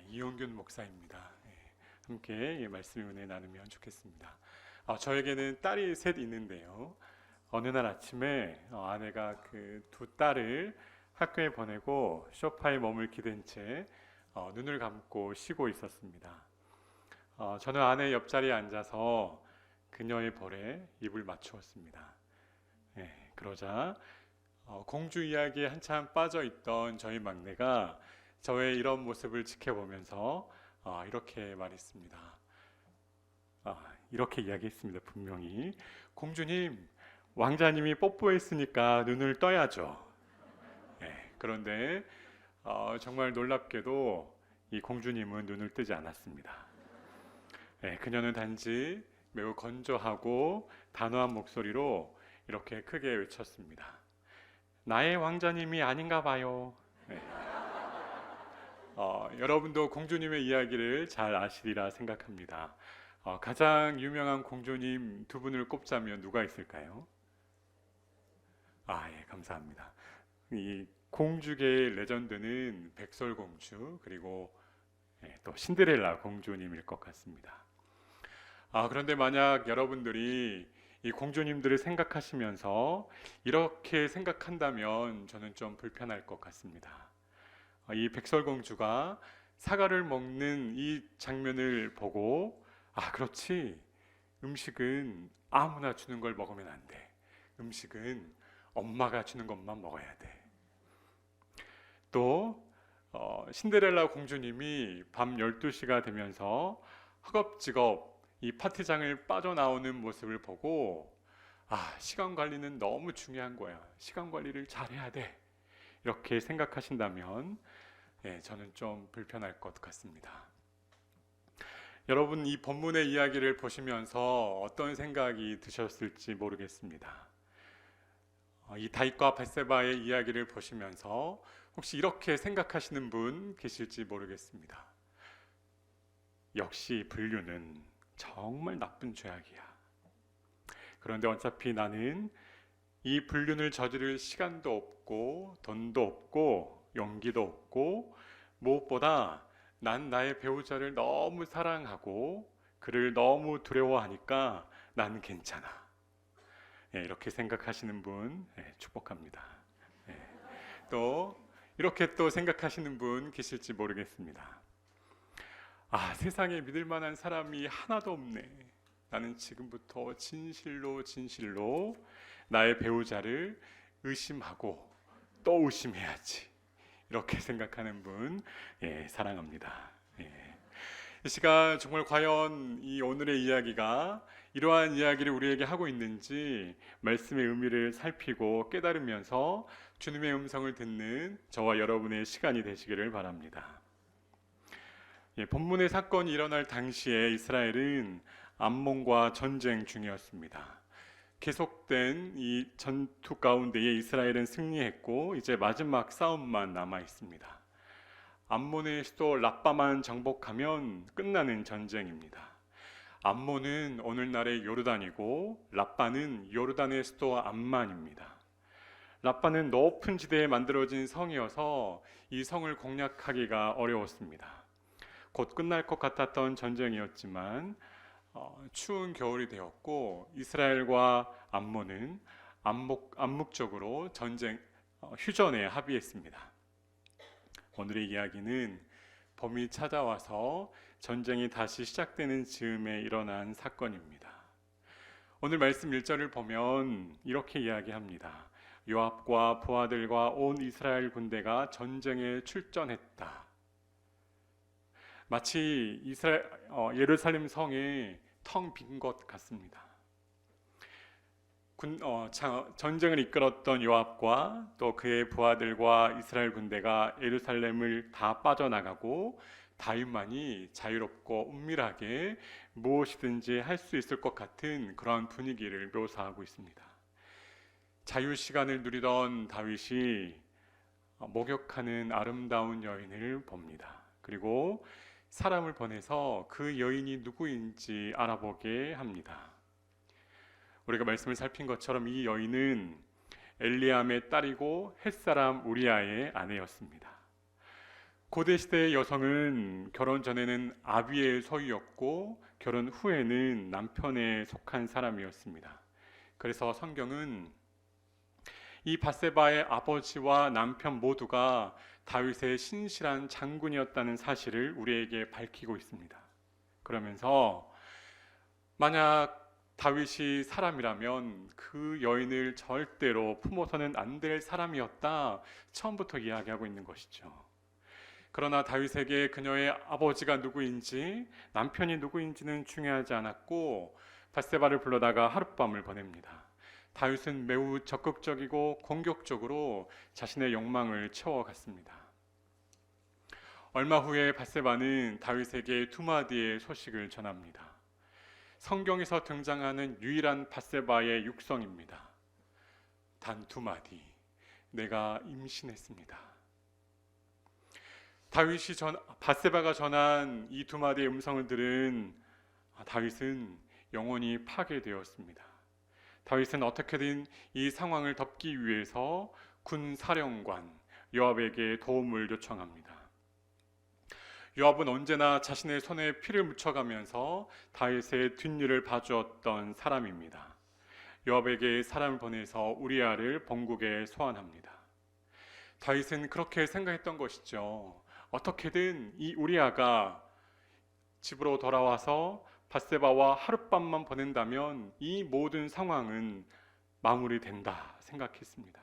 이용균 목사입니다. 함께 말씀의 은혜 나누면 좋겠습니다. 저에게는 딸이 셋 있는데요. 어느 날 아침에 아내가 그 두 딸을 학교에 보내고 소파에 몸을 기댄 채 눈을 감고 쉬고 있었습니다. 저는 아내 옆자리에 앉아서 그녀의 볼에 입을 맞추었습니다. 그러자 공주 이야기에 한참 빠져 있던 저희 막내가 저의 이런 모습을 지켜보면서 이렇게 말했습니다. 이렇게 이야기했습니다. 분명히 공주님, 왕자님이 뽀뽀했으니까 눈을 떠야죠. 그런데 정말 놀랍게도 이 공주님은 눈을 뜨지 않았습니다. 그녀는 단지 매우 건조하고 단호한 목소리로 이렇게 크게 외쳤습니다. 나의 왕자님이 아닌가 봐요. 여러분도 공주님의 이야기를 잘 아시리라 생각합니다. 가장 유명한 공주님 두 분을 꼽자면 누가 있을까요? 예, 감사합니다. 이 공주계의 레전드는 백설공주 그리고 또 신데렐라 공주님일 것 같습니다. 그런데 만약 여러분들이 이 공주님들을 생각하시면서 이렇게 생각한다면 저는 좀 불편할 것 같습니다. 이 백설공주가 사과를 먹는 이 장면을 보고 그렇지, 음식은 아무나 주는 걸 먹으면 안 돼. 음식은 엄마가 주는 것만 먹어야 돼. 또 신데렐라 공주님이 밤 12시가 되면서 허겁지겁 이 파티장을 빠져나오는 모습을 보고 시간 관리는 너무 중요한 거야. 시간 관리를 잘해야 돼. 이렇게 생각하신다면 저는 좀 불편할 것 같습니다. 여러분, 이 본문의 이야기를 보시면서 어떤 생각이 드셨을지 모르겠습니다. 이 다윗과 밧세바의 이야기를 보시면서 혹시 이렇게 생각하시는 분 계실지 모르겠습니다. 역시 불륜은 정말 나쁜 죄악이야. 그런데 어차피 나는 이 불륜을 저지를 시간도 없고 돈도 없고 용기도 없고 무엇보다 난 나의 배우자를 너무 사랑하고 그를 너무 두려워하니까 난 괜찮아. 이렇게 생각하시는 분 축복합니다. 또 이렇게 또 생각하시는 분 계실지 모르겠습니다. 세상에 믿을 만한 사람이 하나도 없네. 나는 지금부터 진실로 나의 배우자를 의심하고 또 의심해야지. 이렇게 생각하는 분 사랑합니다. 이 시간 정말 과연 이 오늘의 이야기가 이러한 이야기를 우리에게 하고 있는지 말씀의 의미를 살피고 깨달으면서 주님의 음성을 듣는 저와 여러분의 시간이 되시기를 바랍니다. 본문의 사건이 일어날 당시에 이스라엘은 암몬과 전쟁 중이었습니다. 계속된 이 전투 가운데에 이스라엘은 승리했고 이제 마지막 싸움만 남아 있습니다. 암몬의 수도 라빠만 정복하면 끝나는 전쟁입니다. 암몬은 오늘날의 요르단이고 라빠는 요르단의 수도 암만입니다. 라빠는 높은 지대에 만들어진 성이어서 이 성을 공략하기가 어려웠습니다. 곧 끝날 것 같았던 전쟁이었지만 추운 겨울이 되었고 이스라엘과 암몬은 암묵적으로 전쟁 휴전에 합의했습니다. 오늘의 이야기는 봄이 찾아와서 전쟁이 다시 시작되는 즈음에 일어난 사건입니다. 오늘 말씀 1절을 보면 이렇게 이야기합니다. 요압과 부하들과 온 이스라엘 군대가 전쟁에 출전했다. 마치 예루살렘 성이 텅 빈 것 같습니다. 전쟁을 이끌었던 요압과 또 그의 부하들과 이스라엘 군대가 예루살렘을 다 빠져나가고 다윗만이 자유롭고 은밀하게 무엇이든지 할 수 있을 것 같은 그러한 분위기를 묘사하고 있습니다. 자유 시간을 누리던 다윗이 목욕하는 아름다운 여인을 봅니다. 그리고 사람을 보내서 그 여인이 누구인지 알아보게 합니다. 우리가 말씀을 살핀 것처럼 이 여인은 엘리암의 딸이고 햇사람 우리아의 아내였습니다. 고대 시대의 여성은 결혼 전에는 아비의 소유였고 결혼 후에는 남편에 속한 사람이었습니다. 그래서 성경은 이 밧세바의 아버지와 남편 모두가 다윗의 신실한 장군이었다는 사실을 우리에게 밝히고 있습니다. 그러면서 만약 다윗이 사람이라면 그 여인을 절대로 품어서는 안 될 사람이었다, 처음부터 이야기하고 있는 것이죠. 그러나 다윗에게 그녀의 아버지가 누구인지 남편이 누구인지는 중요하지 않았고 밧세바를 불러다가 하룻밤을 보냅니다. 다윗은 매우 적극적이고 공격적으로 자신의 욕망을 채워갔습니다. 얼마 후에 밧세바는 다윗에게 두 마디의 소식을 전합니다. 성경에서 등장하는 유일한 밧세바의 육성입니다. 단 두 마디, 내가 임신했습니다. 밧세바가 전한 이 두 마디의 음성을 들은 다윗은 영혼이 파괴되었습니다. 다윗은 어떻게든 이 상황을 덮기 위해서 군 사령관 요압에게 도움을 요청합니다. 요압은 언제나 자신의 손에 피를 묻혀가면서 다윗의 뒷일을 봐주었던 사람입니다. 요압에게 사람을 보내서 우리아를 본국에 소환합니다. 다윗은 그렇게 생각했던 것이죠. 어떻게든 이 우리아가 집으로 돌아와서 밧세바와 하룻밤만 보낸다면 이 모든 상황은 마무리된다 생각했습니다.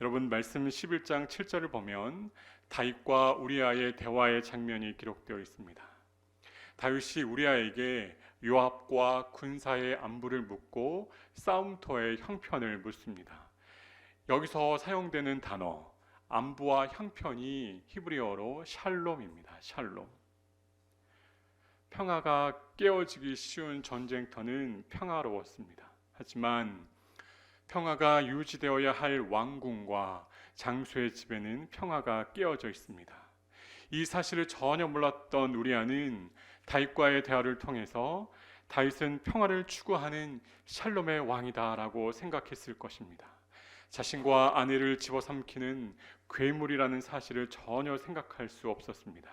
여러분, 말씀 11장 7절을 보면 다윗과 우리아의 대화의 장면이 기록되어 있습니다. 다윗이 우리아에게 요압과 군사의 안부를 묻고 싸움터의 형편을 묻습니다. 여기서 사용되는 단어 안부와 형편이 히브리어로 샬롬입니다. 샬롬. 평화가 깨어지기 쉬운 전쟁터는 평화로웠습니다. 하지만 평화가 유지되어야 할 왕궁과 장수의 집에는 평화가 깨어져 있습니다. 이 사실을 전혀 몰랐던 우리아는 다윗과의 대화를 통해서 다윗은 평화를 추구하는 샬롬의 왕이다라고 생각했을 것입니다. 자신과 아내를 집어삼키는 괴물이라는 사실을 전혀 생각할 수 없었습니다.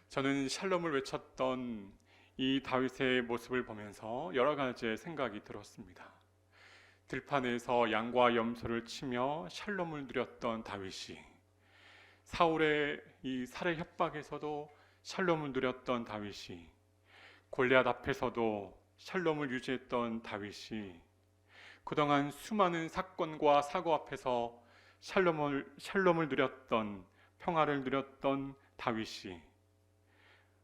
저는 샬롬을 외쳤던 이 다윗의 모습을 보면서 여러 가지의 생각이 들었습니다. 들판에서 양과 염소를 치며 샬롬을 누렸던 다윗이, 사울의 이 살해 협박에서도 샬롬을 누렸던 다윗이, 골리앗 앞에서도 샬롬을 유지했던 다윗이, 그동안 수많은 사건과 사고 앞에서 샬롬을 누렸던, 평화를 누렸던 다윗이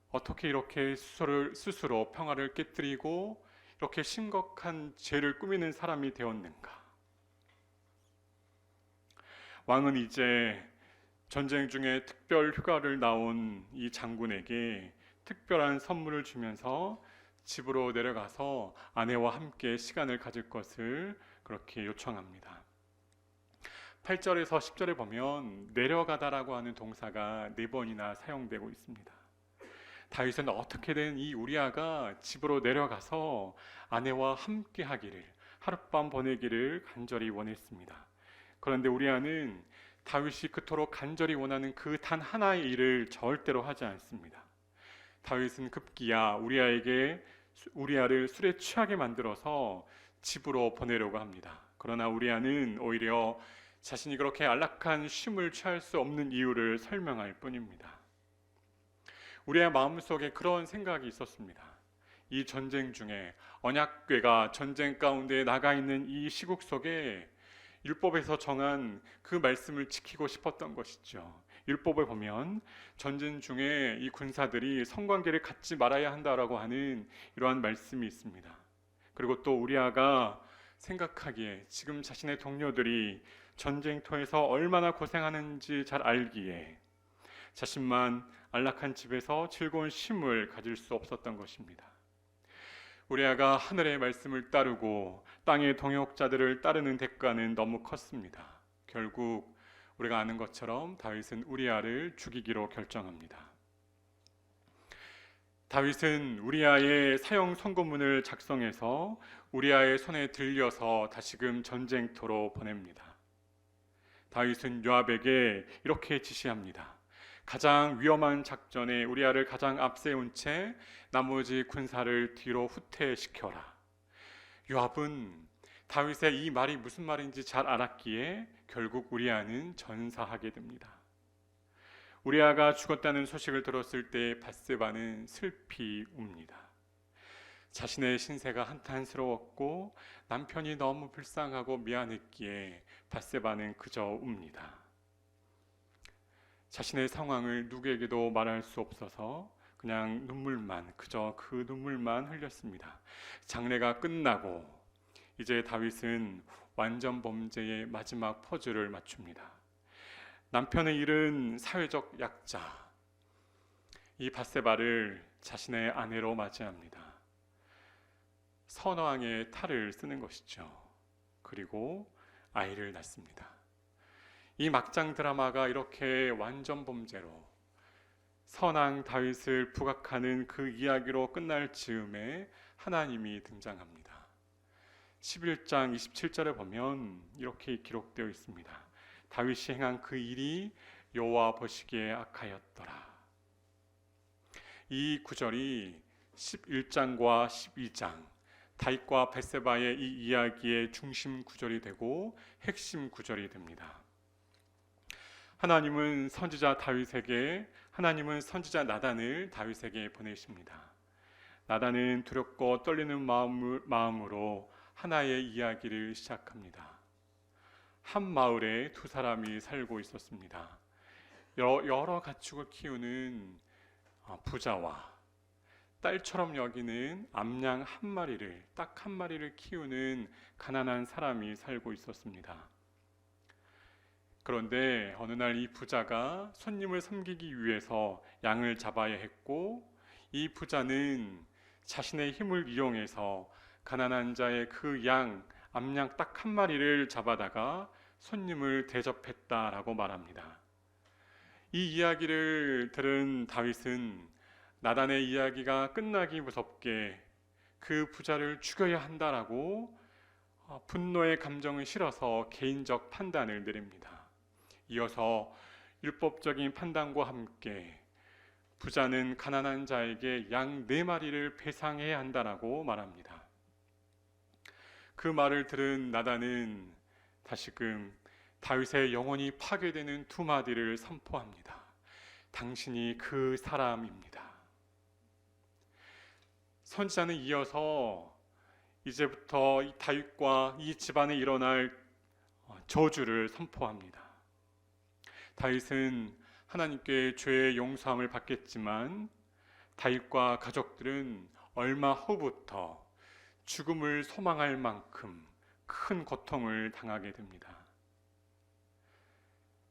어떻게 이렇게 스스로 평화를 깨뜨리고 이렇게 심각한 죄를 꾸미는 사람이 되었는가? 왕은 이제 전쟁 중에 특별 휴가를 나온 이 장군에게 특별한 선물을 주면서 집으로 내려가서 아내와 함께 시간을 가질 것을 그렇게 요청합니다. 8절에서 10절에 보면 내려가다라고 하는 동사가 4번이나 사용되고 있습니다. 다윗은 어떻게든 이 우리아가 집으로 내려가서 아내와 함께 하기를, 하룻밤 보내기를 간절히 원했습니다. 그런데 우리아는 다윗이 그토록 간절히 원하는 그 단 하나의 일을 절대로 하지 않습니다. 다윗은 급기야 우리아를 술에 취하게 만들어서 집으로 보내려고 합니다. 그러나 우리아는 오히려 자신이 그렇게 안락한 쉼을 취할 수 없는 이유를 설명할 뿐입니다. 우리의 마음속에 그런 생각이 있었습니다. 이 전쟁 중에 언약궤가 전쟁 가운데 나가 있는 이 시국 속에 율법에서 정한 그 말씀을 지키고 싶었던 것이죠. 율법을 보면 전쟁 중에 이 군사들이 성관계를 갖지 말아야 한다라고 하는 이러한 말씀이 있습니다. 그리고 또 우리아가 생각하기에 지금 자신의 동료들이 전쟁터에서 얼마나 고생하는지 잘 알기에 자신만 안락한 집에서 즐거운 쉼을 가질 수 없었던 것입니다. 우리아가 하늘의 말씀을 따르고 땅의 동역자들을 따르는 대가는 너무 컸습니다. 결국 우리가 아는 것처럼 다윗은 우리아를 죽이기로 결정합니다. 다윗은 우리아의 사형 선고문을 작성해서 우리아의 손에 들려서 다시금 전쟁터로 보냅니다. 다윗은 요압에게 이렇게 지시합니다. 가장 위험한 작전에 우리아를 가장 앞세운 채 나머지 군사를 뒤로 후퇴시켜라. 요압은 다윗의 이 말이 무슨 말인지 잘 알았기에 결국 우리아는 전사하게 됩니다. 우리아가 죽었다는 소식을 들었을 때 밧세바는 슬피 웁니다. 자신의 신세가 한탄스러웠고 남편이 너무 불쌍하고 미안했기에 밧세바는 그저 웁니다. 자신의 상황을 누구에게도 말할 수 없어서 그냥 그저 그 눈물만 흘렸습니다. 장례가 끝나고 이제 다윗은 완전 범죄의 마지막 포즈를 맞춥니다. 남편을 잃은 사회적 약자, 이 밧세바를 자신의 아내로 맞이합니다. 선왕의 탈을 쓰는 것이죠. 그리고 아이를 낳습니다. 이 막장 드라마가 이렇게 완전 범죄로 선왕 다윗을 부각하는 그 이야기로 끝날 즈음에 하나님이 등장합니다. 11장 27절에 보면 이렇게 기록되어 있습니다. 다윗이 행한 그 일이 여호와 보시기에 악하였더라. 이 구절이 11장과 12장 다윗과 밧세바의 이 이야기의 중심 구절이 되고 핵심 구절이 됩니다. 하나님은 선지자 나단을 다윗에게 보내십니다. 나단은 두렵고 떨리는 마음으로 하나의 이야기를 시작합니다. 한 마을에 두 사람이 살고 있었습니다. 여러 가축을 키우는 부자와 딸처럼 여기는 암양 딱 한 마리를 키우는 가난한 사람이 살고 있었습니다. 그런데 어느 날 이 부자가 손님을 섬기기 위해서 양을 잡아야 했고, 이 부자는 자신의 힘을 이용해서 가난한 자의 그 암양 딱 한 마리를 잡아다가 손님을 대접했다라고 말합니다. 이 이야기를 들은 다윗은 나단의 이야기가 끝나기 무섭게 그 부자를 죽여야 한다라고 분노의 감정을 실어서 개인적 판단을 내립니다. 이어서 율법적인 판단과 함께 부자는 가난한 자에게 양 4마리를 배상해야 한다라고 말합니다. 그 말을 들은 나단은 다시금 다윗의 영혼이 파괴되는 2마디를 선포합니다. 당신이 그 사람입니다. 선지자는 이어서 이제부터 이 다윗과 이 집안에 일어날 저주를 선포합니다. 다윗은 하나님께 죄의 용서함을 받겠지만 다윗과 가족들은 얼마 후부터 죽음을 소망할 만큼 큰 고통을 당하게 됩니다.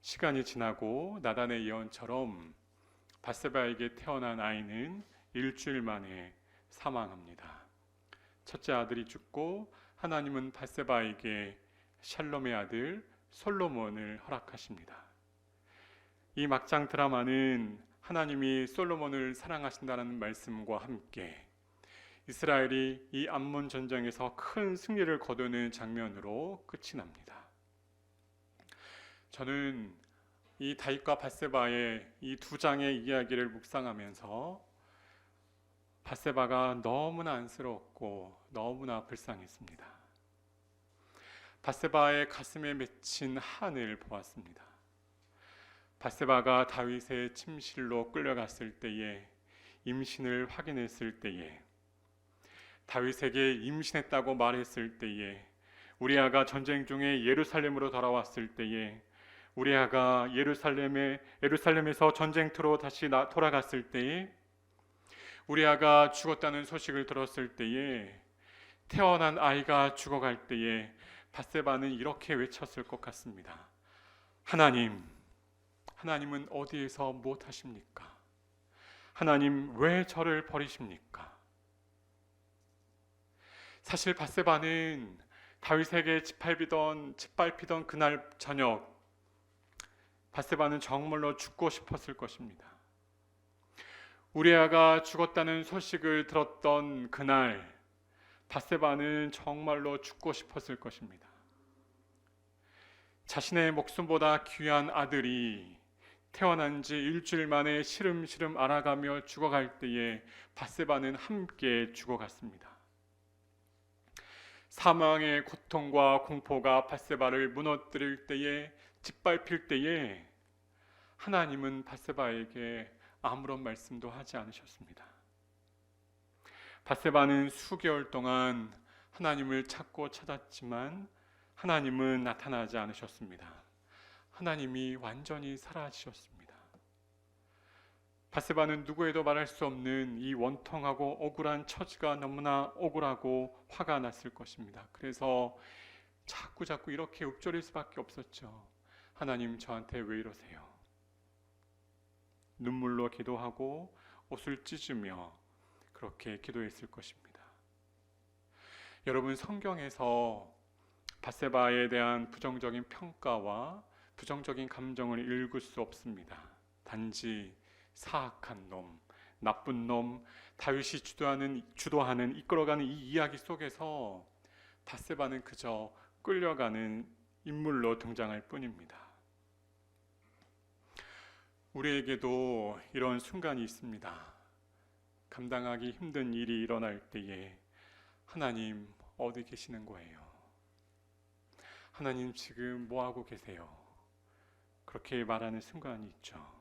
시간이 지나고 나단의 예언처럼 밧세바에게 태어난 아이는 일주일 만에 사망합니다. 첫째 아들이 죽고 하나님은 밧세바에게 샬롬의 아들 솔로몬을 허락하십니다. 이 막장 드라마는 하나님이 솔로몬을 사랑하신다는 말씀과 함께 이스라엘이 이 암몬 전쟁에서 큰 승리를 거두는 장면으로 끝이 납니다. 저는 이 다윗과 밧세바의 이 2장의 이야기를 묵상하면서 밧세바가 너무나 안쓰럽고 너무나 불쌍했습니다. 밧세바의 가슴에 맺힌 한을 보았습니다. 밧세바가 다윗의 침실로 끌려갔을 때에, 임신을 확인했을 때에, 다윗에게 임신했다고 말했을 때에, 우리아가 전쟁 중에 예루살렘으로 돌아왔을 때에, 우리아가 예루살렘에서 전쟁터로 다시 돌아갔을 때에, 우리아가 죽었다는 소식을 들었을 때에, 태어난 아이가 죽어갈 때에 밧세바는 이렇게 외쳤을 것 같습니다. 하나님은 어디에서 무엇하십니까? 하나님 왜 저를 버리십니까? 사실 밧세바는 다윗에게 짓밟히던 그날 저녁, 밧세바는 정말로 죽고 싶었을 것입니다. 우리아가 죽었다는 소식을 들었던 그날, 밧세바는 정말로 죽고 싶었을 것입니다. 자신의 목숨보다 귀한 아들이 태어난 지 일주일 만에 시름시름 알아가며 죽어갈 때에 밧세바는 함께 죽어갔습니다. 사망의 고통과 공포가 밧세바를 무너뜨릴 때에, 짓밟힐 때에 하나님은 밧세바에게 아무런 말씀도 하지 않으셨습니다. 밧세바는 수개월 동안 하나님을 찾고 찾았지만 하나님은 나타나지 않으셨습니다. 하나님이 완전히 사라지셨습니다. 밧세바는 누구에도 말할 수 없는 이 원통하고 억울한 처지가 너무나 억울하고 화가 났을 것입니다. 그래서 자꾸 이렇게 읊조릴 수밖에 없었죠. 하나님, 저한테 왜 이러세요? 눈물로 기도하고 옷을 찢으며 그렇게 기도했을 것입니다. 여러분, 성경에서 밧세바에 대한 부정적인 평가와 부정적인 감정을 읽을 수 없습니다. 단지 사악한 놈, 나쁜 놈, 다윗이 주도하는 이끌어가는 이 이야기 속에서 밧세바는 그저 끌려가는 인물로 등장할 뿐입니다. 우리에게도 이런 순간이 있습니다. 감당하기 힘든 일이 일어날 때에 하나님 어디 계시는 거예요? 하나님 지금 뭐 하고 계세요? 그렇게 말하는 순간이 있죠.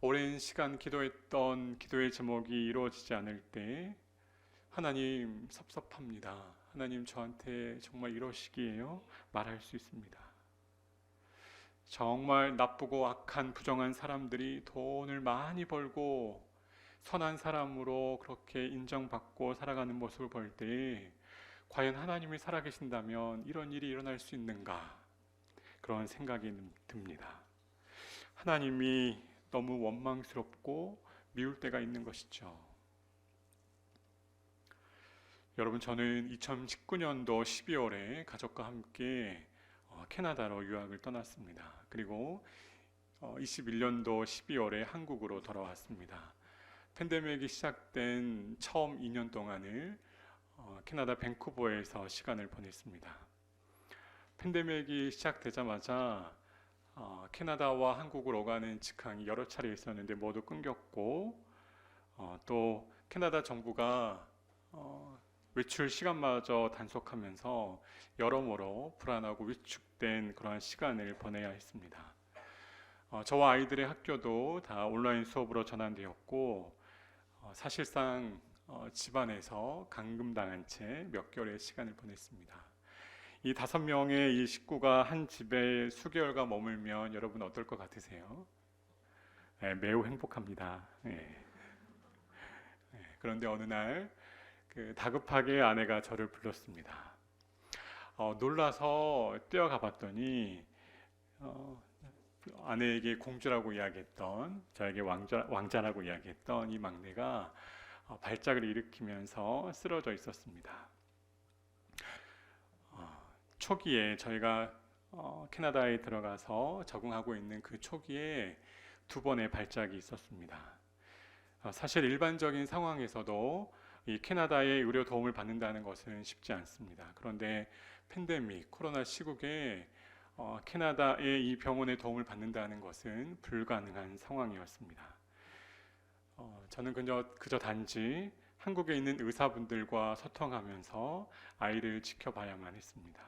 오랜 시간 기도했던 기도의 제목이 이루어지지 않을 때 하나님 섭섭합니다. 하나님 저한테 정말 이러시기에요? 말할 수 있습니다. 정말 나쁘고 악한 부정한 사람들이 돈을 많이 벌고 선한 사람으로 그렇게 인정받고 살아가는 모습을 볼 때 과연 하나님이 살아계신다면 이런 일이 일어날 수 있는가? 그런 생각이 듭니다. 하나님이 너무 원망스럽고 미울 때가 있는 것이죠. 여러분, 저는 2019년도 12월에 가족과 함께 캐나다로 유학을 떠났습니다. 그리고 21년도 12월에 한국으로 돌아왔습니다. 팬데믹이 시작된 처음 2년 동안을 캐나다 밴쿠버에서 시간을 보냈습니다. 팬데믹이 시작되자마자 캐나다와 한국을 오가는 직항이 여러 차례 있었는데 모두 끊겼고 또 캐나다 정부가 외출 시간마저 단속하면서 여러모로 불안하고 위축된 그러한 시간을 보내야 했습니다. 저와 아이들의 학교도 다 온라인 수업으로 전환되었고 사실상 집안에서 감금당한 채 몇 개월의 시간을 보냈습니다. 이 5명의 이 식구가 한 집에 수개월간 머물면 여러분 어떨 것 같으세요? 네, 매우 행복합니다. 네. 그런데 어느 날 다급하게 아내가 저를 불렀습니다. 놀라서 뛰어가 봤더니 아내에게 공주라고 이야기했던, 저에게 왕자라고 이야기했던 이 막내가 발작을 일으키면서 쓰러져 있었습니다. 초기에 저희가 캐나다에 들어가서 적응하고 있는 그 초기에 2번의 발작이 있었습니다. 사실 일반적인 상황에서도 이 캐나다의 의료 도움을 받는다는 것은 쉽지 않습니다. 그런데 팬데믹, 코로나 시국에 캐나다의 이 병원의 도움을 받는다는 것은 불가능한 상황이었습니다. 저는 그저 단지 한국에 있는 의사분들과 소통하면서 아이를 지켜봐야만 했습니다.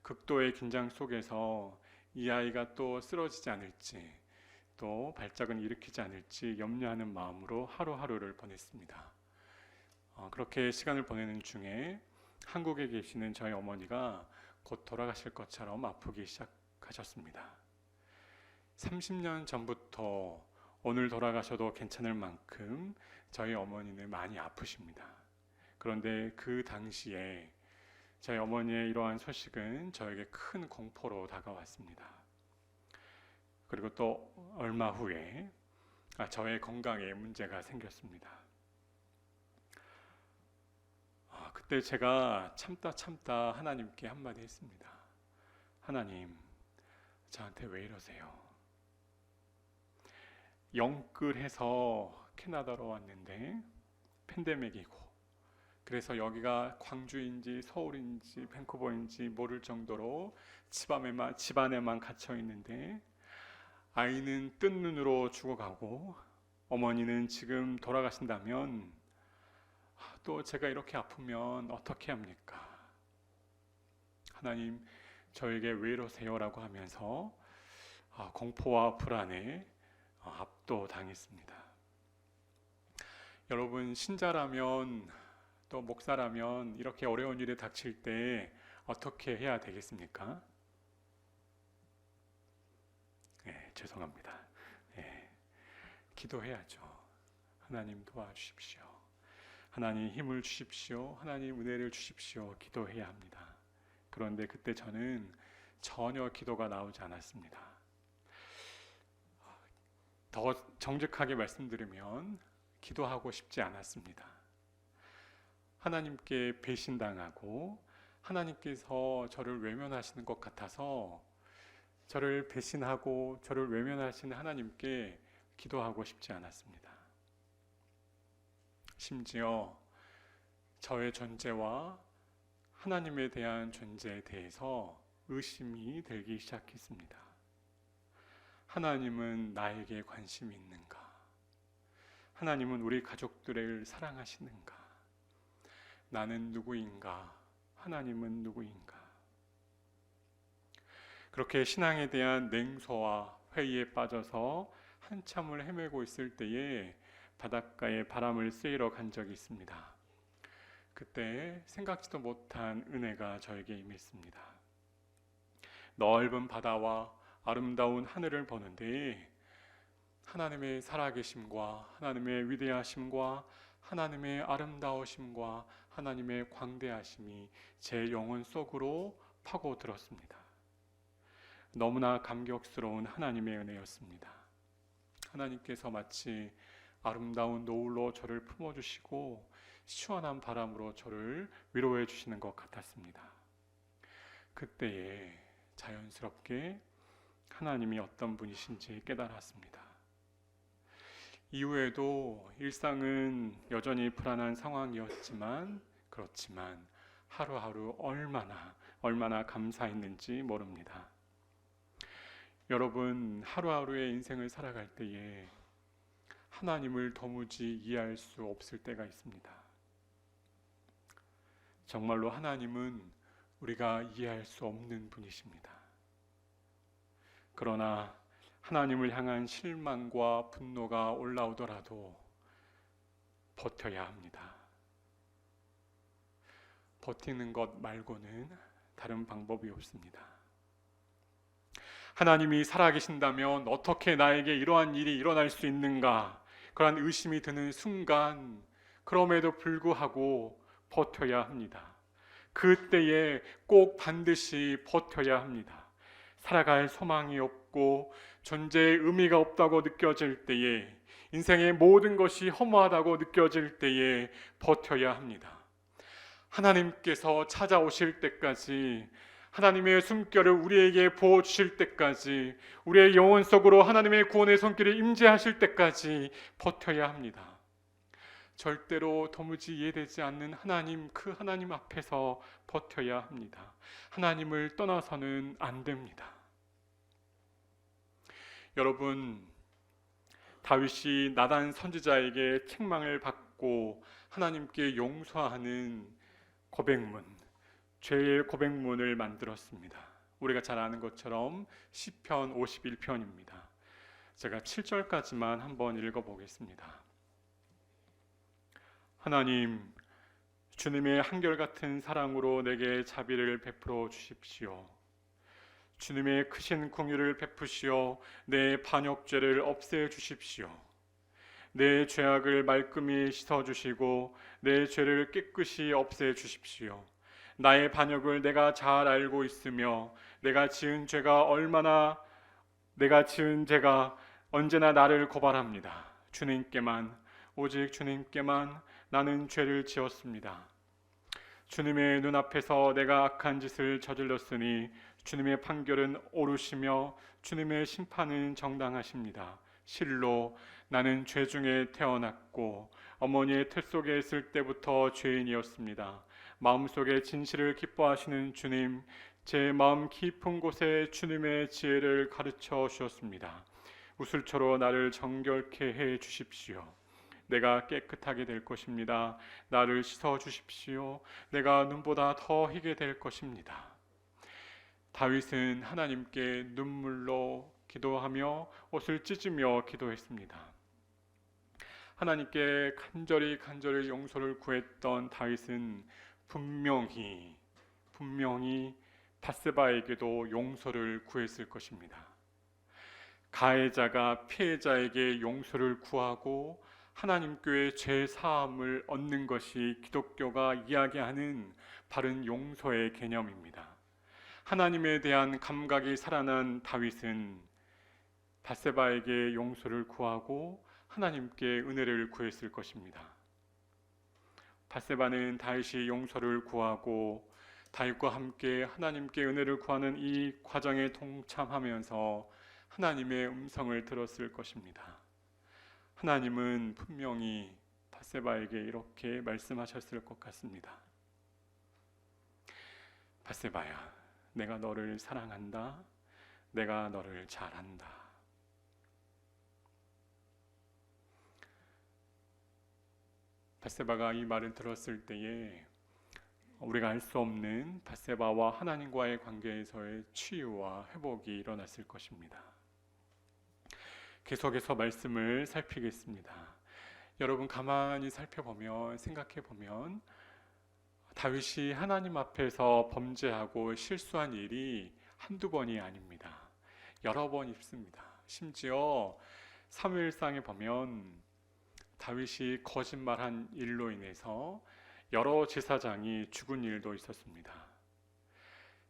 극도의 긴장 속에서 이 아이가 또 쓰러지지 않을지, 또 발작은 일으키지 않을지 염려하는 마음으로 하루하루를 보냈습니다. 그렇게 시간을 보내는 중에 한국에 계시는 저희 어머니가 곧 돌아가실 것처럼 아프기 시작하셨습니다. 30년 전부터 오늘 돌아가셔도 괜찮을 만큼 저희 어머니는 많이 아프십니다. 그런데 그 당시에 저희 어머니의 이러한 소식은 저에게 큰 공포로 다가왔습니다. 그리고 또 얼마 후에 저의 건강에 문제가 생겼습니다. 그때 제가 참다 하나님께 한마디 했습니다. 하나님, 저한테 왜 이러세요? 영끌해서 캐나다로 왔는데 팬데믹이고 그래서 여기가 광주인지 서울인지 밴쿠버인지 모를 정도로 집안에만 갇혀 있는데, 아이는 뜬 눈으로 죽어가고 어머니는 지금 돌아가신다면 또 제가 이렇게 아프면 어떻게 합니까? 하나님, 저에게 왜 이러세요? 라고 하면서 공포와 불안에 압도당했습니다. 여러분, 신자라면 또 목사라면 이렇게 어려운 일에 닥칠 때 어떻게 해야 되겠습니까? 죄송합니다. 기도해야죠. 하나님 도와주십시오. 하나님 힘을 주십시오. 하나님 은혜를 주십시오. 기도해야 합니다. 그런데 그때 저는 전혀 기도가 나오지 않았습니다. 더 정직하게 말씀드리면 기도하고 싶지 않았습니다. 하나님께 배신당하고 하나님께서 저를 외면하시는 것 같아서 저를 배신하고 저를 외면하시는 하나님께 기도하고 싶지 않았습니다. 심지어 저의 존재와 하나님에 대한 존재에 대해서 의심이 들기 시작했습니다. 하나님은 나에게 관심이 있는가? 하나님은 우리 가족들을 사랑하시는가? 나는 누구인가? 하나님은 누구인가? 그렇게 신앙에 대한 냉소와 회의에 빠져서 한참을 헤매고 있을 때에 바닷가에 바람을 쐬러 간 적이 있습니다. 그때 생각지도 못한 은혜가 저에게 임했습니다. 넓은 바다와 아름다운 하늘을 보는데 하나님의 살아계심과 하나님의 위대하심과 하나님의 아름다우심과 하나님의 광대하심이 제 영혼 속으로 파고들었습니다. 너무나 감격스러운 하나님의 은혜였습니다. 하나님께서 마치 아름다운 노을로 저를 품어주시고 시원한 바람으로 저를 위로해 주시는 것 같았습니다. 그때에 자연스럽게 하나님이 어떤 분이신지 깨달았습니다. 이후에도 일상은 여전히 불안한 상황이었지만 그렇지만 하루하루 얼마나 감사했는지 모릅니다. 여러분, 하루하루의 인생을 살아갈 때에 하나님을 도무지 이해할 수 없을 때가 있습니다. 정말로 하나님은 우리가 이해할 수 없는 분이십니다. 그러나 하나님을 향한 실망과 분노가 올라오더라도 버텨야 합니다. 버티는 것 말고는 다른 방법이 없습니다. 하나님이 살아계신다면 어떻게 나에게 이러한 일이 일어날 수 있는가? 그러한 의심이 드는 순간, 그럼에도 불구하고 버텨야 합니다. 그때에 꼭 반드시 버텨야 합니다. 살아갈 소망이 없고 존재의 의미가 없다고 느껴질 때에, 인생의 모든 것이 허무하다고 느껴질 때에 버텨야 합니다. 하나님께서 찾아오실 때까지, 하나님의 숨결을 우리에게 부어주실 때까지, 우리의 영혼 속으로 하나님의 구원의 손길을 임재하실 때까지 버텨야 합니다. 절대로 도무지 이해되지 않는 하나님, 그 하나님 앞에서 버텨야 합니다. 하나님을 떠나서는 안 됩니다. 여러분, 다윗이 나단 선지자에게 책망을 받고 하나님께 용서하는 고백문, 죄의 고백문을 만들었습니다. 우리가 잘 아는 것처럼 시편 51편입니다. 제가 7절까지만 한번 읽어보겠습니다. 하나님, 주님의 한결같은 사랑으로 내게 자비를 베풀어 주십시오. 주님의 크신 긍휼을 베푸시어 내 반역죄를 없애 주십시오. 내 죄악을 말끔히 씻어 주시고 내 죄를 깨끗이 없애 주십시오. 나의 반역을 내가 잘 알고 있으며 내가 지은 죄가 언제나 나를 고발합니다. 오직 주님께만 나는 죄를 지었습니다. 주님의 눈앞에서 내가 악한 짓을 저질렀으니 주님의 판결은 옳으시며 주님의 심판은 정당하십니다. 실로 나는 죄 중에 태어났고 어머니의 태 속에 있을 때부터 죄인이었습니다. 마음속에 진실을 기뻐하시는 주님, 제 마음 깊은 곳에 주님의 지혜를 가르쳐 주셨습니다. 우슬초로 나를 정결케 해 주십시오. 내가 깨끗하게 될 것입니다. 나를 씻어 주십시오. 내가 눈보다 더 희게 될 것입니다. 다윗은 하나님께 눈물로 기도하며 옷을 찢으며 기도했습니다. 하나님께 간절히 용서를 구했던 다윗은 분명히 밧세바에게도 용서를 구했을 것입니다. 가해자가 피해자에게 용서를 구하고 하나님께 죄 사함을 얻는 것이 기독교가 이야기하는 바른 용서의 개념입니다. 하나님에 대한 감각이 살아난 다윗은 밧세바에게 용서를 구하고 하나님께 은혜를 구했을 것입니다. 밧세바는 다윗이 용서를 구하고 다윗과 함께 하나님께 은혜를 구하는 이 과정에 동참하면서 하나님의 음성을 들었을 것입니다. 하나님은 분명히 밧세바에게 이렇게 말씀하셨을 것 같습니다. 밧세바야, 내가 너를 사랑한다. 내가 너를 잘 안다. 밧세바가 이 말을 들었을 때에 우리가 알 수 없는 밧세바와 하나님과의 관계에서의 치유와 회복이 일어났을 것입니다. 계속해서 말씀을 살피겠습니다. 여러분 가만히 살펴보면, 생각해보면 다윗이 하나님 앞에서 범죄하고 실수한 일이 한두 번이 아닙니다. 여러 번 있습니다. 심지어 사무엘상에 보면 다윗이 거짓말한 일로 인해서 여러 제사장이 죽은 일도 있었습니다.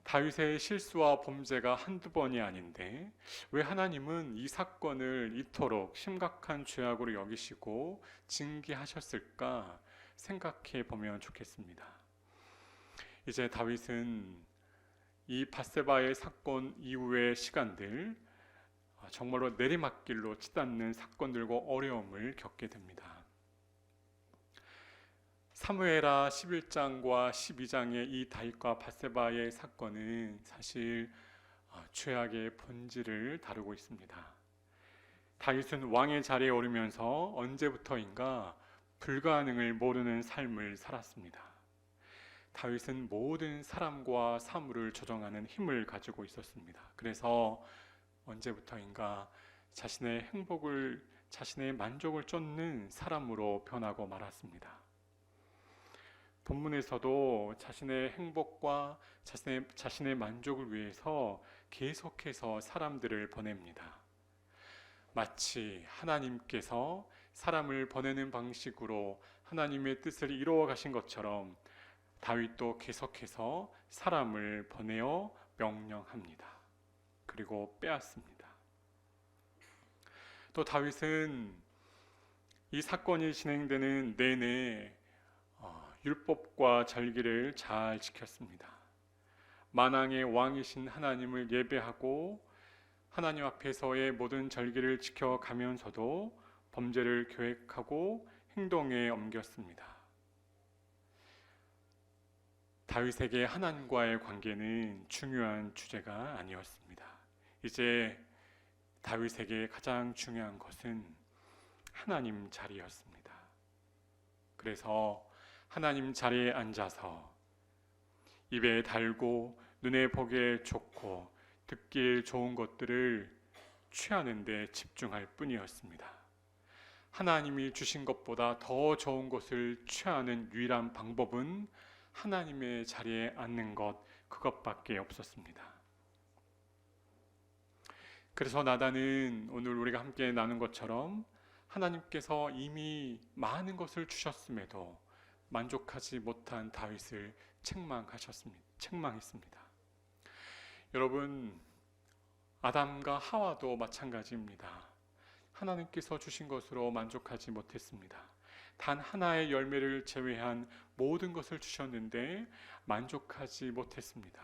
다윗의 실수와 범죄가 한두 번이 아닌데 왜 하나님은 이 사건을 이토록 심각한 죄악으로 여기시고 징계하셨을까 생각해 보면 좋겠습니다. 이제 다윗은 이 밧세바의 사건 이후의 시간들, 정말로 내리막길로 치닫는 사건들과 어려움을 겪게 됩니다. 사무엘하 11장과 12장의 이 다윗과 밧세바의 사건은 사실 죄악의 본질을 다루고 있습니다. 다윗은 왕의 자리에 오르면서 언제부터인가 불가능을 모르는 삶을 살았습니다. 다윗은 모든 사람과 사물을 조정하는 힘을 가지고 있었습니다. 그래서 언제부터인가 자신의 행복을, 자신의 만족을 쫓는 사람으로 변하고 말았습니다. 본문에서도 자신의 행복과 자신의 만족을 위해서 계속해서 사람들을 보냅니다. 마치 하나님께서 사람을 보내는 방식으로 하나님의 뜻을 이루어 가신 것처럼 다윗도 계속해서 사람을 보내어 명령합니다. 그리고 빼앗습니다. 또 다윗은 이 사건이 진행되는 내내 율법과 절기를 잘 지켰습니다. 만왕의 왕이신 하나님을 예배하고 하나님 앞에서의 모든 절기를 지켜가면서도 범죄를 계획하고 행동에 옮겼습니다. 다윗에게 하나님과의 관계는 중요한 주제가 아니었습니다. 이제 다윗에게 가장 중요한 것은 하나님 자리였습니다. 그래서 하나님 자리에 앉아서 입에 달고 눈에 보기에 좋고 듣기에 좋은 것들을 취하는 데 집중할 뿐이었습니다. 하나님이 주신 것보다 더 좋은 것을 취하는 유일한 방법은 하나님의 자리에 앉는 것, 그것밖에 없었습니다. 그래서 나단은 오늘 우리가 함께 나눈 것처럼 하나님께서 이미 많은 것을 주셨음에도 만족하지 못한 다윗을 책망했습니다. 여러분, 아담과 하와도 마찬가지입니다. 하나님께서 주신 것으로 만족하지 못했습니다. 단 하나의 열매를 제외한 모든 것을 주셨는데 만족하지 못했습니다.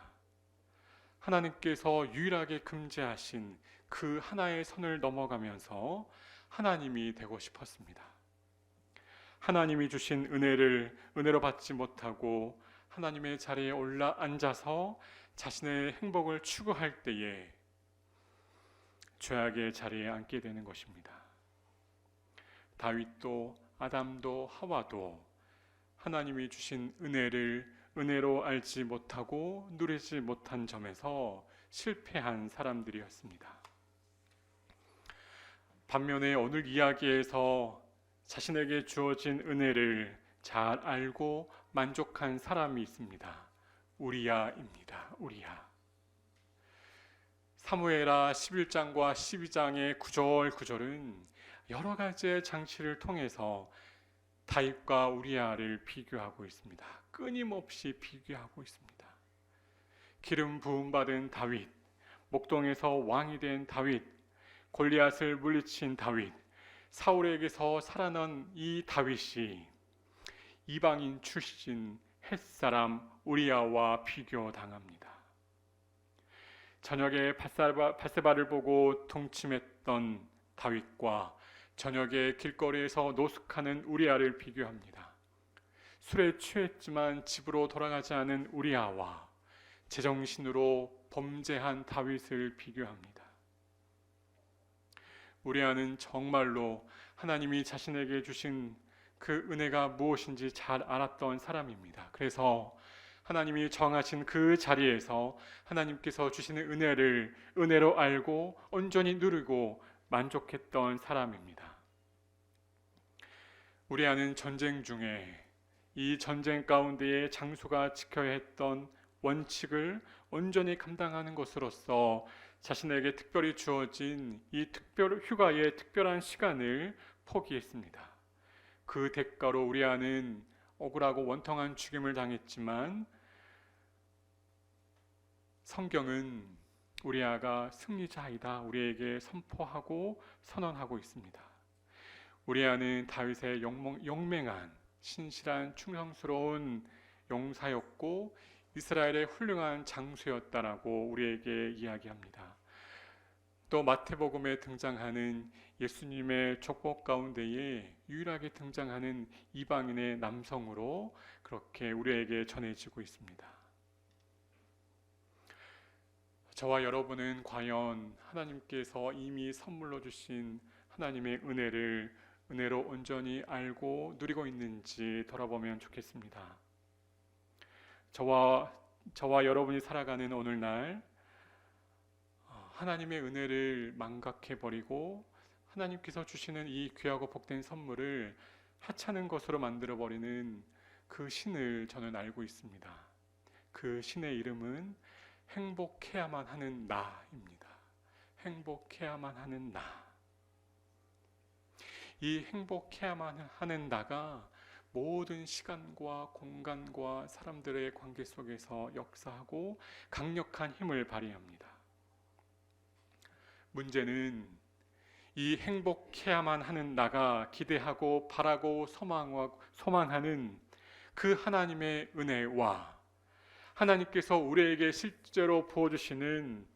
하나님께서 유일하게 금지하신 그 하나의 선을 넘어가면서 하나님이 되고 싶었습니다. 하나님이 주신 은혜를 은혜로 받지 못하고 하나님의 자리에 올라 앉아서 자신의 행복을 추구할 때에 죄악의 자리에 앉게 되는 것입니다. 다윗도 아담도 하와도 하나님이 주신 은혜를 은혜로 알지 못하고 누리지 못한 점에서 실패한 사람들이었습니다. 반면에 오늘 이야기에서 자신에게 주어진 은혜를 잘 알고 만족한 사람이 있습니다. 우리야입니다. 우리야. 사무엘하 11장과 12장의 구절구절은 여러 가지의 장치를 통해서 다윗과 우리야를 비교하고 있습니다. 끊임없이 비교하고 있습니다. 기름 부음 받은 다윗, 목동에서 왕이 된 다윗, 골리앗을 물리친 다윗, 사울에게서 살아난 이 다윗이 이방인 출신 햇사람 우리야와 비교당합니다. 저녁에 밧세바를 보고 동침했던 다윗과 저녁에 길거리에서 노숙하는 우리야를 비교합니다. 술에 취했지만 집으로 돌아가지 않은 우리야와 제정신으로 범죄한 다윗을 비교합니다. 우리야는 정말로 하나님이 자신에게 주신 그 은혜가 무엇인지 잘 알았던 사람입니다. 그래서 하나님이 정하신 그 자리에서 하나님께서 주시는 은혜를 은혜로 알고 온전히 누리고 만족했던 사람입니다. 우리야는 전쟁 중에 이 전쟁 가운데에 장수가 지켜야 했던 원칙을 온전히 감당하는 것으로서 자신에게 특별히 주어진 이 휴가의 특별한 시간을 포기했습니다. 그 대가로 우리야는 억울하고 원통한 죽임을 당했지만 성경은 우리야가 승리자이다 우리에게 선포하고 선언하고 있습니다. 우리야는 다윗의 용맹한 신실한 충성스러운 용사였고 이스라엘의 훌륭한 장수였다라고 우리에게 이야기합니다. 또 마태복음에 등장하는 예수님의 족복 가운데에 유일하게 등장하는 이방인의 남성으로 그렇게 우리에게 전해지고 있습니다. 저와 여러분은 과연 하나님께서 이미 선물로 주신 하나님의 은혜로 온전히 알고 누리고 있는지 돌아보면 좋겠습니다. 저와 여러분이 살아가는 오늘날 하나님의 은혜를 망각해버리고 하나님께서 주시는 이 귀하고 복된 선물을 하찮은 것으로 만들어버리는 그 신을 저는 알고 있습니다. 그 신의 이름은 행복해야만 하는 나입니다. 행복해야만 하는 나. 이 행복해야만 하는 나가 모든 시간과 공간과 사람들의 관계 속에서 역사하고 강력한 힘을 발휘합니다. 문제는 이 행복해야만 하는 나가 기대하고 바라고 소망하는 그 하나님의 은혜와 하나님께서 우리에게 실제로 부어주시는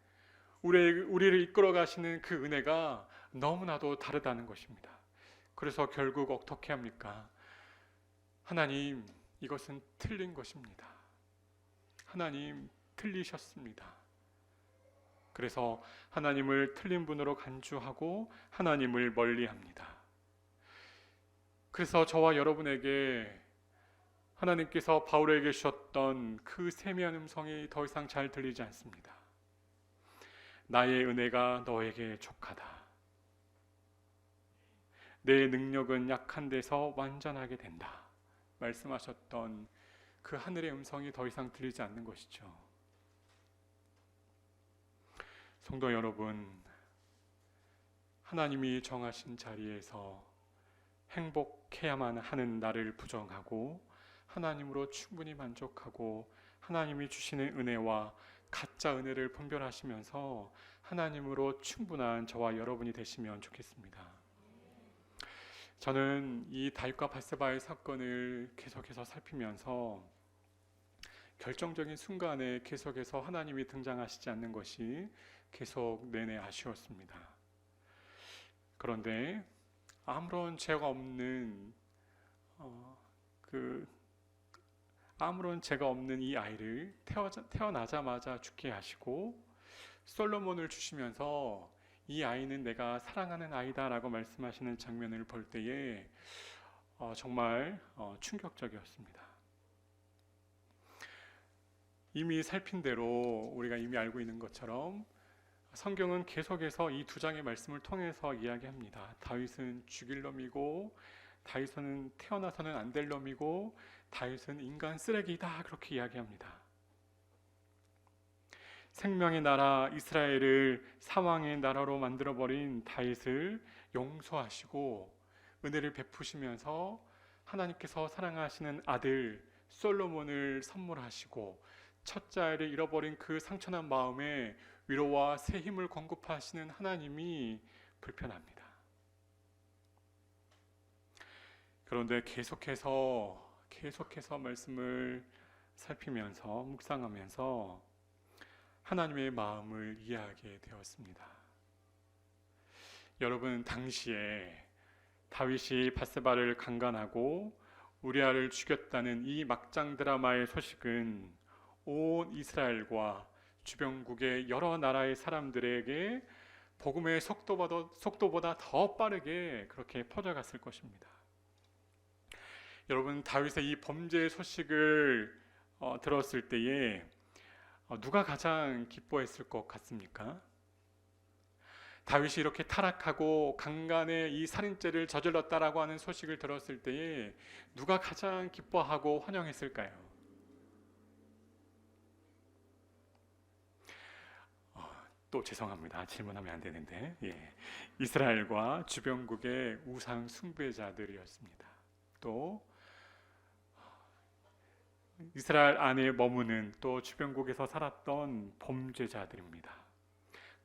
우리를 이끌어 가시는 그 은혜가 너무나도 다르다는 것입니다. 그래서 결국 어떻게 합니까? 하나님, 이것은 틀린 것입니다. 하나님, 틀리셨습니다. 그래서 하나님을 틀린 분으로 간주하고 하나님을 멀리합니다. 그래서 저와 여러분에게 하나님께서 바울에게 주셨던 그 세미한 음성이 더 이상 잘 들리지 않습니다. 나의 은혜가 너에게 족하다. 내 능력은 약한 데서 완전하게 된다. 말씀하셨던 그 하늘의 음성이 더 이상 들리지 않는 것이죠. 성도 여러분, 하나님이 정하신 자리에서 행복해야만 하는 나를 부정하고 하나님으로 충분히 만족하고 하나님이 주시는 은혜와 가짜 은혜를 분별하시면서 하나님으로 충분한 저와 여러분이 되시면 좋겠습니다. 저는 이 다윗과 밧세바의 사건을 계속해서 살피면서 결정적인 순간에 계속해서 하나님이 등장하시지 않는 것이 계속 내내 아쉬웠습니다. 그런데 아무런 죄가 없는 아무런 죄가 없는 이 아이를 태어나자마자 죽게 하시고 솔로몬을 주시면서 이 아이는 내가 사랑하는 아이다라고 말씀하시는 장면을 볼 때에 정말 충격적이었습니다. 이미 살핀 대로 우리가 이미 알고 있는 것처럼 성경은 계속해서 이 두 장의 말씀을 통해서 이야기합니다. 다윗은 죽일 놈이고, 다윗은 태어나서는 안 될 놈이고, 다윗은 인간 쓰레기다, 그렇게 이야기합니다. 생명의 나라 이스라엘을 사왕의 나라로 만들어버린 다윗을 용서하시고 은혜를 베푸시면서 하나님께서 사랑하시는 아들 솔로몬을 선물하시고 첫째 아이를 잃어버린 그 상처난 마음에 위로와 새 힘을 공급하시는 하나님이 불편합니다. 그런데 계속해서 말씀을 살피면서 묵상하면서 하나님의 마음을 이해하게 되었습니다. 여러분, 당시에 다윗이 밧세바를 강간하고 우리아를 죽였다는 이 막장 드라마의 소식은 온 이스라엘과 주변국의 여러 나라의 사람들에게 복음의 속도보다 더 빠르게 그렇게 퍼져갔을 것입니다. 여러분, 다윗의 이 범죄의 소식을 들었을 때에 누가 가장 기뻐했을 것 같습니까? 다윗이 이렇게 타락하고 강간의 이 살인죄를 저질렀다라고 하는 소식을 들었을 때에 누가 가장 기뻐하고 환영했을까요? 또 죄송합니다. 질문하면 안 되는데, 이스라엘과 주변국의 우상 숭배자들이었습니다. 또 이스라엘 안에 머무는 또 주변국에서 살았던 범죄자들입니다.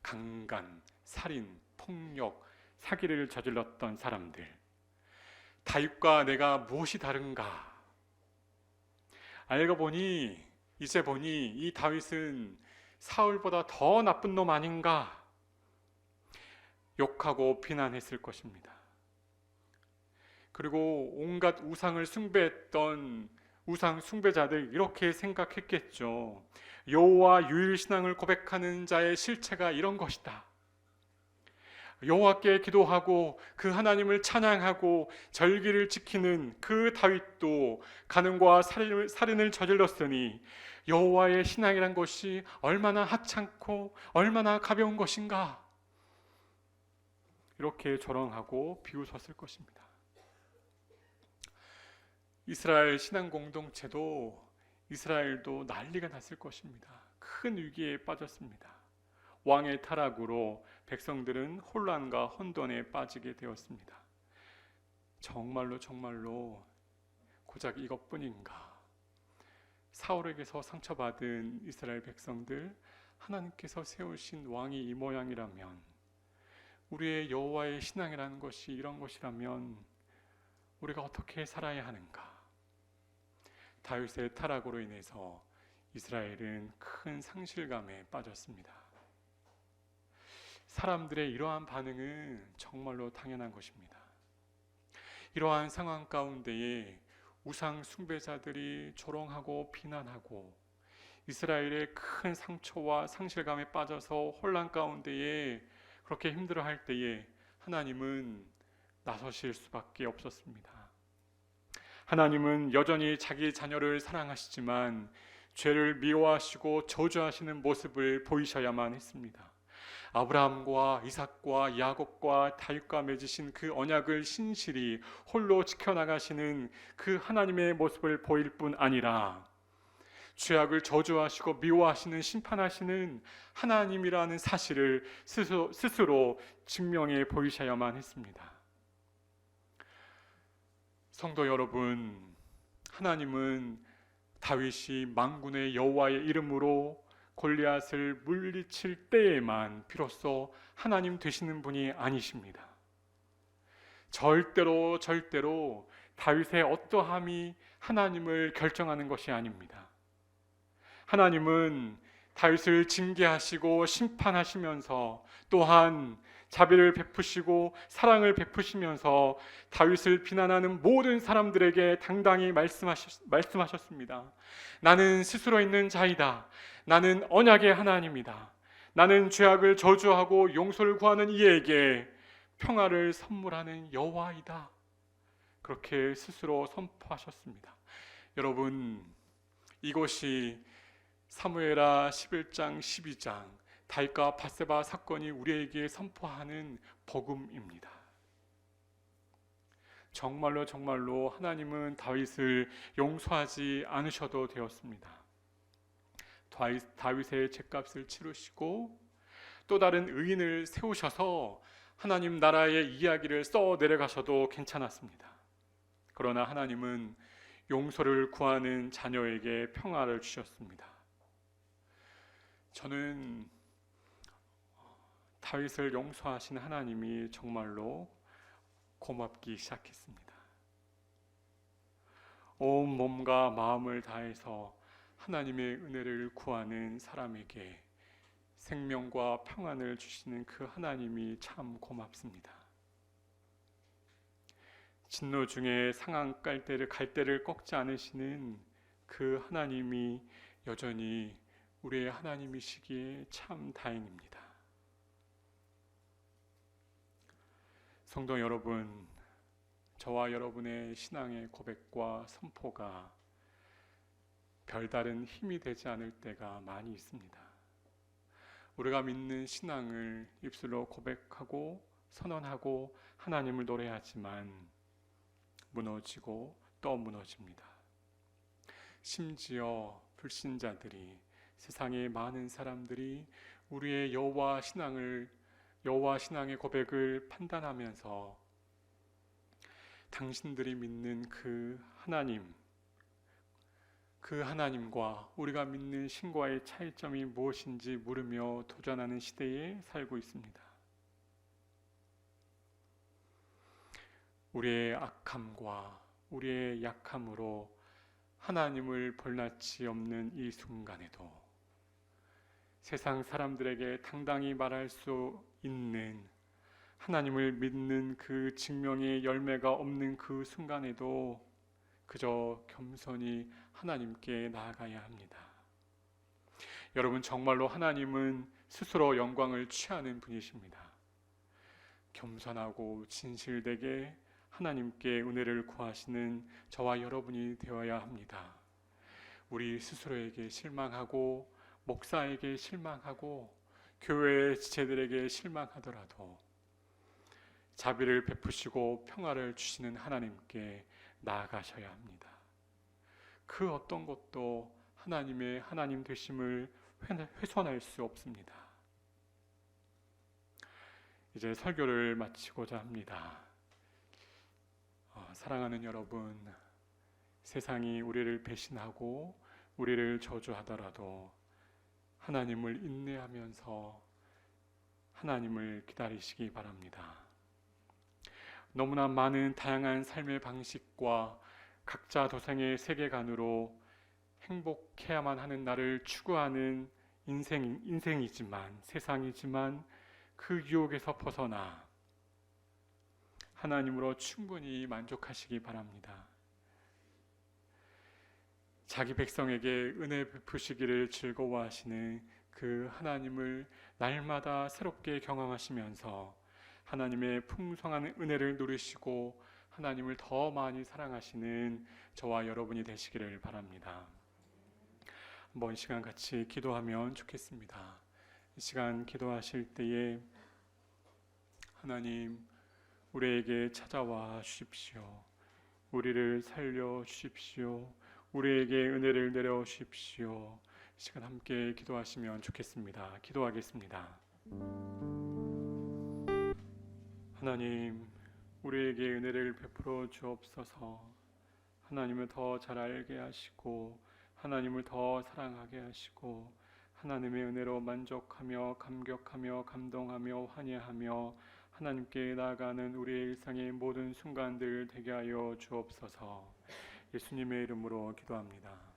강간, 살인, 폭력, 사기를 저질렀던 사람들. 다윗과 내가 무엇이 다른가? 알고 보니, 이제 보니 이 다윗은 사울보다 더 나쁜 놈 아닌가? 욕하고 비난했을 것입니다. 그리고 온갖 우상을 숭배했던 우상 숭배자들 이렇게 생각했겠죠. 여호와 유일 신앙을 고백하는 자의 실체가 이런 것이다. 여호와께 기도하고 그 하나님을 찬양하고 절기를 지키는 그 다윗도 간음과 살인을 저질렀으니 여호와의 신앙이란 것이 얼마나 하찮고 얼마나 가벼운 것인가? 이렇게 조롱하고 비웃었을 것입니다. 이스라엘 신앙 공동체도 이스라엘도 난리가 났을 것입니다. 큰 위기에 빠졌습니다. 왕의 타락으로 백성들은 혼란과 혼돈에 빠지게 되었습니다. 정말로 고작 이것뿐인가? 사울에게서 상처받은 이스라엘 백성들, 하나님께서 세우신 왕이 이 모양이라면, 우리의 여호와의 신앙이라는 것이 이런 것이라면 우리가 어떻게 살아야 하는가? 다윗의 타락으로 인해서 이스라엘은 큰 상실감에 빠졌습니다. 사람들의 이러한 반응은 정말로 당연한 것입니다. 이러한 상황 가운데에 우상 숭배자들이 조롱하고 비난하고 이스라엘의 큰 상처와 상실감에 빠져서 혼란 가운데에 그렇게 힘들어할 때에 하나님은 나서실 수밖에 없었습니다. 하나님은 여전히 자기 자녀를 사랑하시지만 죄를 미워하시고 저주하시는 모습을 보이셔야만 했습니다. 아브라함과 이삭과 야곱과 다윗과 맺으신 그 언약을 신실히 홀로 지켜나가시는 그 하나님의 모습을 보일 뿐 아니라 죄악을 저주하시고 미워하시는 심판하시는 하나님이라는 사실을 스스로 증명해 보이셔야만 했습니다. 성도 여러분, 하나님은 다윗이 만군의 여호와의 이름으로 골리앗을 물리칠 때에만 비로소 하나님 되시는 분이 아니십니다. 절대로 다윗의 어떠함이 하나님을 결정하는 것이 아닙니다. 하나님은 다윗을 징계하시고 심판하시면서 또한 자비를 베푸시고 사랑을 베푸시면서 다윗을 비난하는 모든 사람들에게 당당히 말씀하셨습니다. 나는 스스로 있는 자이다. 나는 언약의 하나님이다. 나는 죄악을 저주하고 용서를 구하는 이에게 평화를 선물하는 여호와이다. 그렇게 스스로 선포하셨습니다. 여러분, 이것이 사무엘하 11장 12장 다윗과 밧세바 사건이 우리에게 선포하는 복음입니다. 정말로 하나님은 다윗을 용서하지 않으셔도 되었습니다. 다윗의 죄값을 치르시고 또 다른 의인을 세우셔서 하나님 나라의 이야기를 써 내려가셔도 괜찮았습니다. 그러나 하나님은 용서를 구하는 자녀에게 평화를 주셨습니다. 저는 다윗을 용서하신 하나님이 정말로 고맙기 시작했습니다. 온 몸과 마음을 다해서 하나님의 은혜를 구하는 사람에게 생명과 평안을 주시는 그 하나님이 참 고맙습니다. 진노 중에 상한 갈대를 꺾지 않으시는 그 하나님이 여전히 우리의 하나님이시기에 참 다행입니다. 성도 여러분, 저와 여러분의 신앙의 고백과 선포가 별다른 힘이 되지 않을 때가 많이 있습니다. 우리가 믿는 신앙을 입술로 고백하고 선언하고 하나님을 노래하지만 무너지고 또 무너집니다. 심지어 불신자들이, 세상의 많은 사람들이 우리의 여호와 신앙의 고백을 판단하면서 당신들이 믿는 그 하나님과 우리가 믿는 신과의 차이점이 무엇인지 물으며 도전하는 시대에 살고 있습니다. 우리의 악함과 우리의 약함으로 하나님을 벌낯이 없는 이 순간에도 세상 사람들에게 당당히 말할 수 있는 하나님을 믿는 그 증명의 열매가 없는 그 순간에도 그저 겸손히 하나님께 나아가야 합니다. 여러분, 정말로 하나님은 스스로 영광을 취하는 분이십니다. 겸손하고 진실되게 하나님께 은혜를 구하시는 저와 여러분이 되어야 합니다. 우리 스스로에게 실망하고 목사에게 실망하고 교회의 지체들에게 실망하더라도 자비를 베푸시고 평화를 주시는 하나님께 나아가셔야 합니다. 그 어떤 것도 하나님의 하나님 되심을 훼손할 수 없습니다. 이제 설교를 마치고자 합니다. 사랑하는 여러분, 세상이 우리를 배신하고 우리를 저주하더라도 하나님을 인내하면서 하나님을 기다리시기 바랍니다. 너무나 많은 다양한 삶의 방식과 각자 도생의 세계관으로 행복해야만 하는 나를 추구하는 인생이지만, 세상이지만 그 유혹에서 벗어나 하나님으로 충분히 만족하시기 바랍니다. 자기 백성에게 은혜 베푸시기를 즐거워하시는 그 하나님을 날마다 새롭게 경험하시면서 하나님의 풍성한 은혜를 누리시고 하나님을 더 많이 사랑하시는 저와 여러분이 되시기를 바랍니다. 한번 시간 같이 기도하면 좋겠습니다. 이 시간 기도하실 때에 하나님, 우리에게 찾아와 주십시오. 우리를 살려 주십시오. 우리에게 은혜를 내려 주십시오. 이 시간 함께 기도하시면 좋겠습니다. 기도하겠습니다. 하나님, 우리에게 은혜를 베풀어 주옵소서. 하나님을 더 잘 알게 하시고 하나님을 더 사랑하게 하시고 하나님의 은혜로 만족하며 감격하며 감동하며 환희하며 하나님께 나아가는 우리의 일상의 모든 순간들 되게 하여 주옵소서. 예수님의 이름으로 기도합니다.